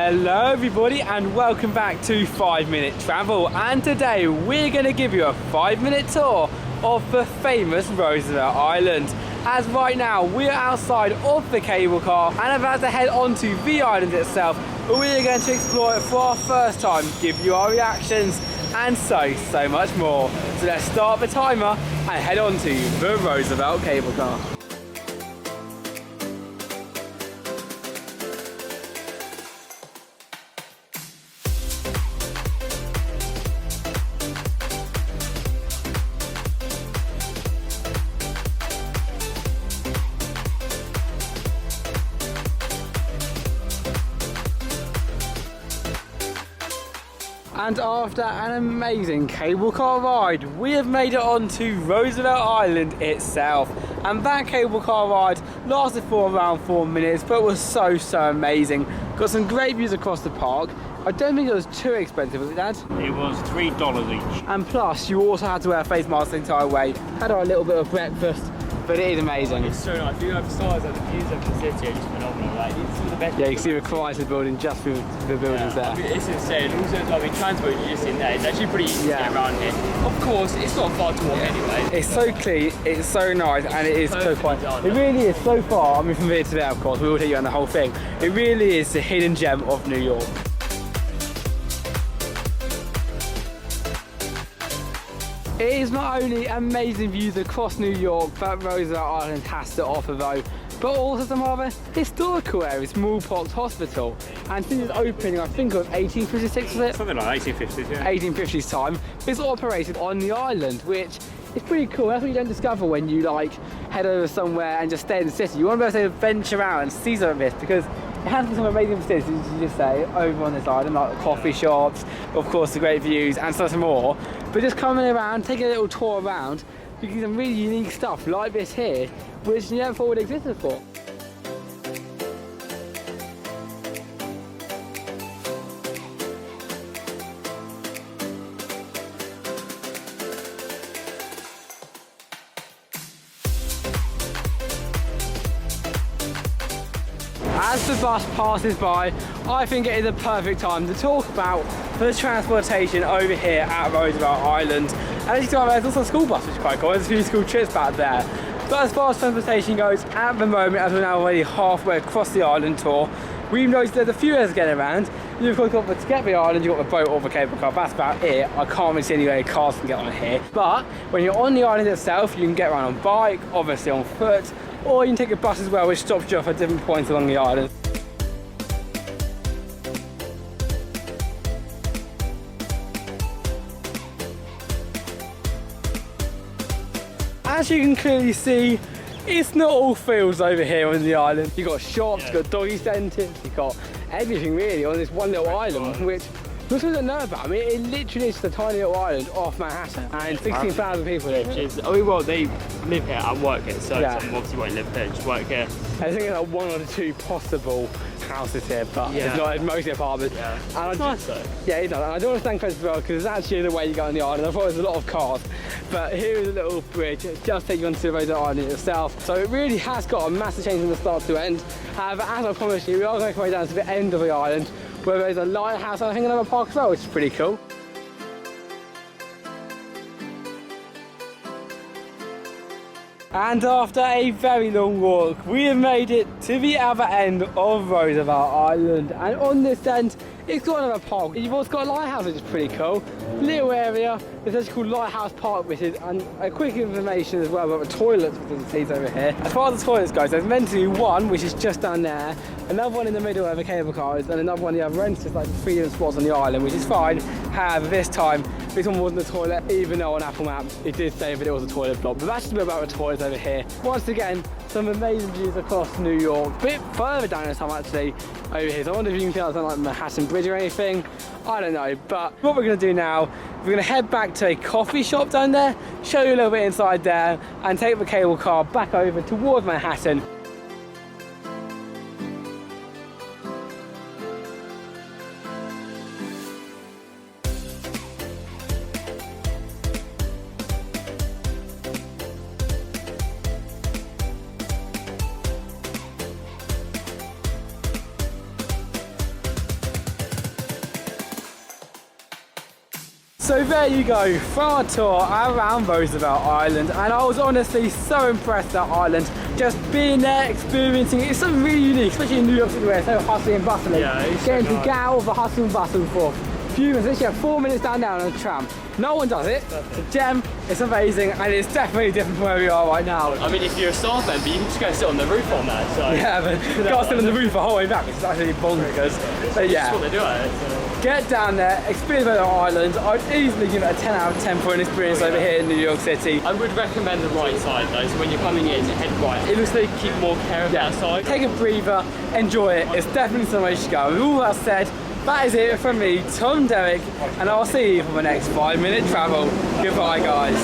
Hello everybody and welcome back to 5 Minute Travel, and today we're going to give you a 5-minute tour of the famous Roosevelt Island. As right now we're outside of the cable car and about to head onto the island itself, but we're going to explore it for our first time, give you our reactions and so much more. So let's start the timer and head on to the Roosevelt cable car. And after an amazing cable car ride, we have made it onto Roosevelt Island itself. And that cable car ride lasted for around 4 minutes, but was so amazing. Got some great views across the park. I don't think it was too expensive, was it, Dad? It was $3 each. And plus, you also had to wear a face mask the entire way. Had a little bit of breakfast, but it is amazing. It's so nice. You emphasise that the views of the city are just phenomenal. Like, it's some of the best. Yeah, you can see the Chrysler Building just through the buildings there. I mean, it's insane. Also, I mean, transport you just in there. It's actually pretty easy to get around here. Of course, it's not far to walk anyway. It's so clean, it's so nice, and it is so quiet. It really is so far. I mean, from here to there, of course, we will take you on the whole thing. It really is the hidden gem of New York. It is not only amazing views across New York that Roosevelt Island has to offer though, but also some other historical areas. Smallpox Hospital, and since its opening, I think it was 1856, was it? Something like 1850s, yeah. 1850s time, it's operated on the island, which is pretty cool. That's what you don't discover when you like head over somewhere and just stay in the city. You want to be able to venture out and see some of this, because it has some amazing facilities, as you just say, over on this island, like the coffee shops, of course the great views and so more. But just coming around, taking a little tour around, you can see some really unique stuff like this here, which you never thought would exist before. As the bus passes by, I think it is a perfect time to talk about the transportation over here at Roosevelt Island. And as you can see, there's also a school bus, which is quite cool. There's a few school trips back there. But as far as transportation goes, at the moment, as we're now already halfway across the island tour, we've noticed there's a few ways to get around. You've got to get the island, you've got the boat or the cable car. That's about it. I can't really see any way cars can get on here. But when you're on the island itself, you can get around on bike, obviously on foot, or you can take a bus as well, which stops you off at different points along the island. As you can clearly see, it's not all fields over here on the island. You've got shops, you've got doggy centres, you've got everything really on this one little island, which most people don't know about. I mean, it literally is just a tiny little island off Manhattan, and 16,000 people live here. I mean, well, they live here and work here, so some obviously won't live here, just work here. I think there's like one or two possible houses here, but it's not. It's mostly apartments. Yeah. And it's nice though. Yeah, it does. And I don't understand Chris as well, because it's actually the way you go on the island. I thought there's a lot of cars, but here is a little bridge. It just takes you onto the Roosevelt Island itself. So it really has got a massive change from the start to end. However, as I promised you, we are going to come down to the end of the island, where there's a lighthouse and I think another park as well, which is pretty cool. And after a very long walk, we have made it to the other end of Roosevelt Island. And on this end, it's got another park. You've also got a lighthouse, which is pretty cool. Little area, it's actually called Lighthouse Park, which is, and a quick information as well about the toilets facilities over here. As far as the toilets goes, there's meant to be one, which is just down there, another one in the middle where the cable car is, and another one the other end, just like 3 different spots on the island, which is fine. However, this time, this one wasn't a toilet, even though on Apple Maps it did say that it was a toilet block. But that's just a bit about the toilets over here. Once again, some amazing views across New York. A bit further down this time actually, over here. So I wonder if you can see something like Manhattan Bridge or anything. I don't know. But what we're going to do now, we're going to head back to a coffee shop down there, show you a little bit inside there, and take the cable car back over towards Manhattan. So there you go, for our tour around Roosevelt Island, and I was honestly so impressed with that island. Just being there, experiencing it, it's something really unique, especially in New York City where it's so hustling and bustling. Yeah, it's getting so to nice. get out of the hustle and bustle for a few minutes, literally 4 minutes down on a tram. No one does it. It's a gem, it's amazing, and it's definitely different from where we are right now. I mean, if you're a staff member, you can just go sit on the roof on that. So Yeah, but got to sit on the roof the whole way back, which is actually bonkers. But yeah. That's what they do at it. So. Get down there, experience the island. I'd easily give it a 10 out of 10 for an experience over here in New York City. I would recommend the right side though, so when you're coming in, head right. It looks like you keep more care of that side. Take a breather, enjoy it. It's definitely somewhere you should go. With all that said, that is it from me, Tom Derrick, and I'll see you for the next 5-minute travel. Goodbye, guys.